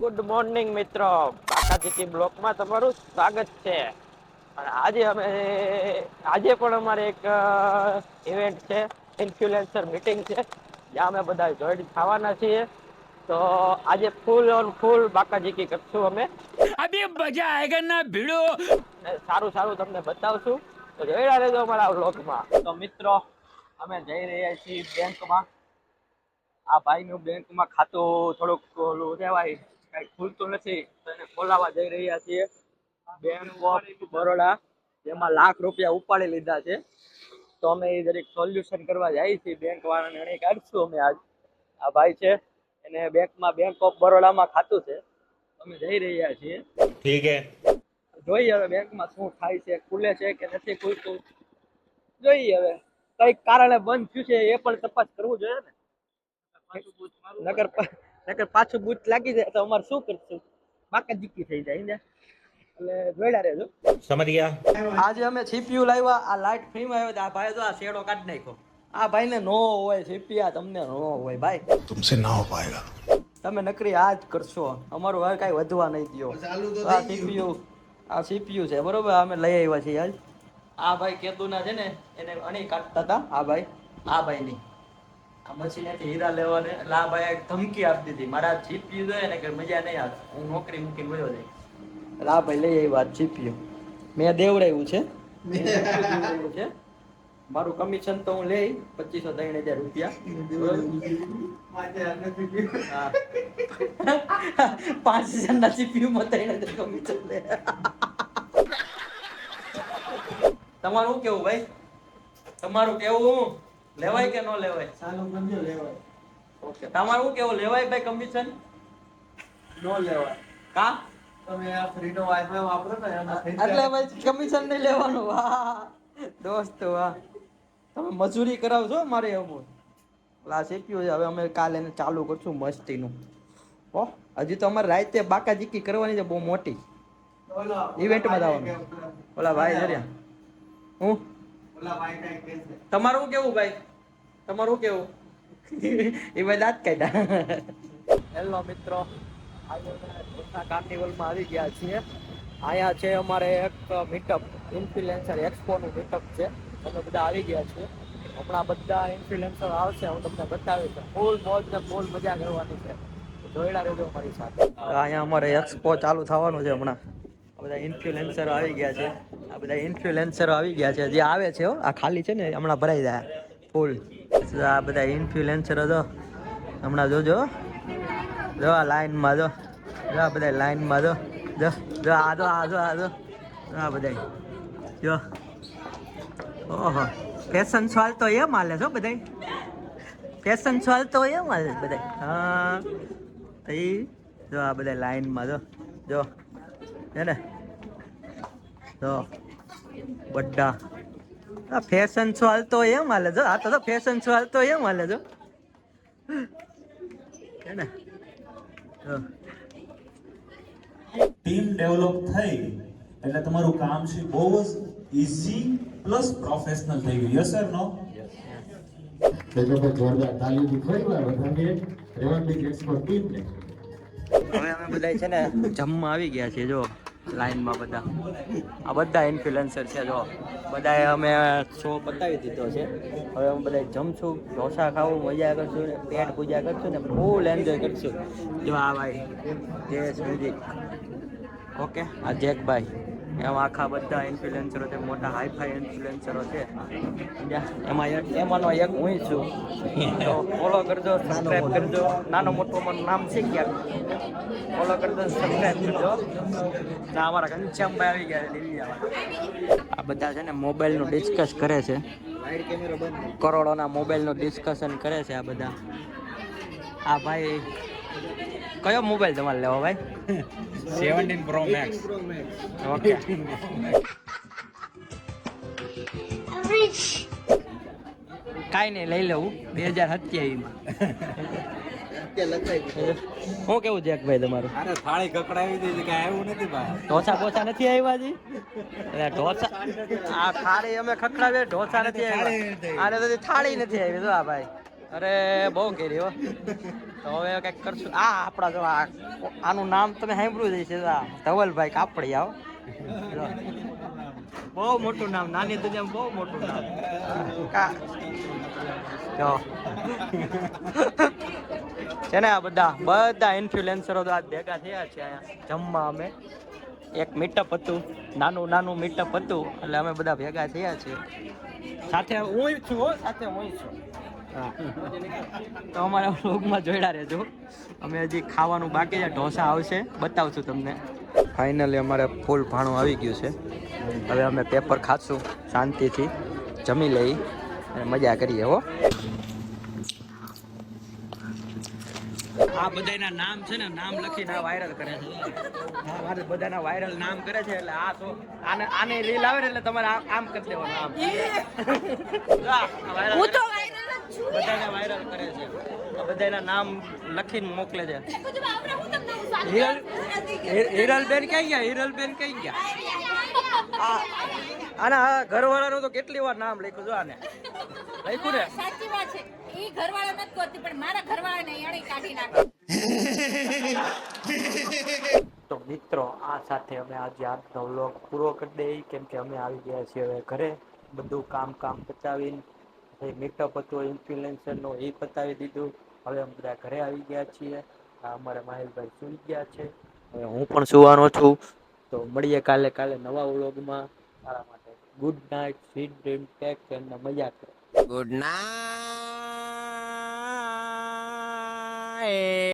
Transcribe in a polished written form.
Good morning મિત્રો, બાકાજીકી બ્લોકમાં તમારું સ્વાગત છે. અને આજે પણ અમારે એક ઇવેન્ટ છે, ઇન્ફ્લુએન્સર મીટિંગ છે, જ્યાં અમે બધા જોઈન્ટ થવાના છીએ. તો આજે ફૂલ ઓન ફૂલ બાકાજીકી કરશું અમે. અભી મજા આયેગા ના ભીડો. સારું સારું તમને બતાવશું, તો જોઈ રહેજો અમારા બ્લોગમાં. તો મિત્રો, અમે જઈ રહ્યા છીએ બેંકમાં. આ ભાઈનું બેંકમાં ખાતું થોડુંક ઓલું કહેવાય, કઈ ખુલતું નથી, તો એને ખોલાવા જઈ રહ્યા છીએ. બેંક ઓફ બરોડા, જેમાં લાખ રૂપિયા ઉપાડી લીધા છે. તો અમે એ દરેક સોલ્યુશન કરવા જઈએ છીએ. બેંક વાળાને એને કાઢશું અમે આજ. આ ભાઈ છે, એને બેંક ઓફ બરોડામાં ખાતું છે. અમે જઈ રહ્યા છીએ. ઠીક હે. જોઈએ હવે બેંકમાં શું થાય છે, ખુલે છે કે નથી ખુલતું. જોઈએ હવે કઈક કારણે બંધ થયું છે એ પણ તપાસ કરવું જોઈએ ને. નગર પાછું બૂથ લાગી જાય તો અમારે શું કરશું, બાકાજીકી થઈ જાય ને. એટલે જોઈડા રહેજો. સમજ ગયા. આજે અમે સીપીયુ લાવ્યા, આ લાઈટ ફ્રીમાં આવ્યો. આ ભાઈ તો આ શેડો કાઢી નાખ્યો. આ ભાઈને નો હોય સીપીયા, તમને નો હોય ભાઈ. तुमसे ना हो पाएगा. તમે નકરી આ જ કરશો, અમારું હવે કઈ વધવા નહીં દો. આ સીપીયુ છે બરોબર, અમે લઈ આવ્યા છીએ આજ. આ ભાઈ કેતુના છે ને, એને અણી કાઢતા હતા. આ ભાઈ ની આ મશીનેથી હીરા લેવાને, એટલે આ ભાઈ એક ધમકી આપી દીધી, મારા સીપીયુ જોઈએ ને કે મજા નહીં આવે, હું નોકરી મૂકીને વયો જાય. એટલે આ ભાઈ લઈ આવ્યા સીપીયુ. મેં દેવડાવ્યું છે. મારું કમિશન તો હું લઈ 2500-3000 રૂપિયા. 5000 ના સીપીયુ માં 3000 કમિશન લે. તમારું શું કેવું ભાઈ? તમારું કેવું લેવાય કે ન લેવાય? લેવાય. ઓકે, તમારું શું કેવું, લેવાય ભાઈ કમિશન? નો લેવાય. કા? તમે આ ફ્રીનો વાઈફાઈ વાપરો ને એટલે ભાઈ કમિશન નહીં લેવાનું. વાહ દોસ્તો વાહ, તમે મજૂરી કરાવજો મારે એવું. આ સીપીયુ છે, હવે અમે કાલે એને ચાલુ કરશું મસ્તીનું. હો, હજી તો અમારે રાતે બાકાજીકી કરવાની છે બહુ મોટી. ઇવેન્ટમાં જવાનું. ઓલા ભાઈ જર્યા હું તમારું કેવું ભાઈ? તમારું કેવું? એ ભાઈ દાંત કાઢ્યા. હેલો મિત્રો, આજે અમે કાર્નિવલમાં આવી ગયા છીએ. અહીંયા છે અમારે એક મીટઅપ, ઇન્ફ્લુએન્સર એક્સપોનું મીટઅપ છે. અમે બધા આવી ગયા છીએ. હમણાં બધા ઇન્ફ્લુએન્સર આવશે, હું તમને બતાવીશ. ફૂલ મોજ ને ફૂલ મજા કરવાની છે. જોઈડા રહેજો અમારી સાથે. અહીંયા અમારે એક્સપો ચાલુ થવાનું છે હમણાં. આ બધા ઇન્ફ્લુએન્સરો આવી ગયા છે. જે આવે છે આ ખાલી છે ને, હમણાં ભરાઈ જાય ફૂલ. આ બધા ઇન્ફ્લુએન્સરો જો હમણાં જોજો, જો આ લાઈનમાં જો આ બધા લાઈનમાં જો આ બધા જો. ઓહો, ફેશન સોલ તો એમ હાલે છો બધા. ફેશન સોલ તો એમ હાલે બધા. હા, જો આ બધા લાઈનમાં જો હે ને, જો બડા આ ફેશન શો હાલતો એમ હાલે જો. આ તો ફેશન શો હાલતો એમ હાલે જો હે ને. ટીમ ડેવલપ થઈ એટલે તમારું કામ છે બહુ જ ઈઝી પ્લસ પ્રોફેશનલ થઈ ગયું. યસ સર નો? જોરદાર તાલીથી ખોલવા બધાને રેવન્ડિંગ એક્સપર્ટ ટીમ ને. હવે અમે બધા છે ને જમવા આવી ગયા છીએ. જો લાઈનમાં બધા, આ બધા ઇન્ફ્લુએન્સર છે. જો બધાએ અમે શો બતાવી દીધો છે. હવે અમે બધા જમશું, ઢોસા ખાવું, મજા કરશું ને પેટ પૂજા કરશું ને ફૂલ એન્જોય કરશું. જો આ ભાઈ જયેશ મ્યુઝિક, ઓકે, આ જેકભાઈ, એમ આખા બધા ઇન્ફ્લુએન્સરો છે, મોટા હાઈફાઈ ઇન્ફ્લુએન્સરો છે. એમાંનો એક હું છું. તો ફોલો કરજો, સબસ્ક્રાઈબ કરજો. નાનો મોટો મારું નામ છે ક્યાંક, ફોલો કરજો, સબસ્ક્રાઈબ કરજો. ના અમારા ઘનશ્યામભાઈ આવી ગયા છે દિલ્હીવાળા. આ બધા છે ને મોબાઈલનું ડિસ્કસ કરે છે, કરોડોના મોબાઈલનું ડિસ્કશન કરે છે આ બધા. આ ભાઈ કયો મોબાઈલ તમારે લેવો ભાઈ? 17 Pro Max. ઓકે, કાંઈ નહીં, લઈ લેવું 2027માં. શું કેવું જેકભાઈ તમારું? અરે થાળી કકડાવી દીધી, કઈ આવ્યું નથી ભાઈ. ઢોસા બોસા નથી આવ્યા જી? એટલે ઢોસા આ થાળી અમે ખખડાવીએ, ઢોસા નથી આવ્યા. આને તો થાળી નથી આવી. જો આ ભાઈ, અરે બહુ કરી હો. તો હવે કંઈક કરશું. આપણા જો આનું નામ તમે સાંભળ્યું જ છે, ધવલભાઈ કાપડી. આવો બહુ મોટું નામ, નાની દુનિયામાં બહુ મોટું નામ. જો છે ને આ બધા ઇન્ફ્લુએન્સરો તો આજ ભેગા થયા છે અહીંયા જમવા. અમે એક મીટઅપ હતું, નાનું મીટઅપ હતું, એટલે અમે બધા ભેગા થયા છીએ. સાથે હું છું હા. તો અમારા વ્લોગમાં જોઈડા રહેજો. અમે હજી ખાવાનું બાકી છે, ઢોસા આવશે, બતાવશું તમને. ફાઇનલી અમારે ફૂલ ભાણું આવી ગયું છે. હવે અમે પેપર ખાશું, શાંતિથી જમી લઈ અને મજા કરીએ. હો, આ બધાના નામ છે ને, નામ લખીને વાયરલ કરે છે. હા, મારે બધાના વાયરલ નામ કરે છે, એટલે આ તો આને રીલ આવે ને એટલે તમારે આમ કરી દેવાનું નામ. બધાને વાયરલ કરે છે, બધાના નામ લખીને મોકલે છે. હિરલબેન કઈ ગયા? હિરલબેન કઈ ગયા? આના ઘરવાળાનું તો કેટલી વાર નામ લખ્યું જો આને લખ્યું ને. સાચી વાત છે, ઈ ઘરવાળો નથી કરતી, પણ મારા ઘરવાળાને એણે કાઢી નાખ્યો. તો મિત્રો, આ સાથે અમે આજે આજનો વ્લોગ પૂરો કરી દઈએ, કેમ કે અમે આવી ગયા છીએ હવે ઘરે. બધું કામ પતાવીને, મીટઅપ હતું ઇન્ફ્લુએન્સરનો, એ પતાવી દીધું. હવે અમે બધા ઘરે આવી ગયા છીએ. અમારા માહિલભાઈ સુઈ ગયા છે, હવે હું પણ સુવાનો છું. તો મળીએ કાલે નવા વ્લોગમાં. તારા માટે good night, sweet dream, take care ને મજા કરો. Good night.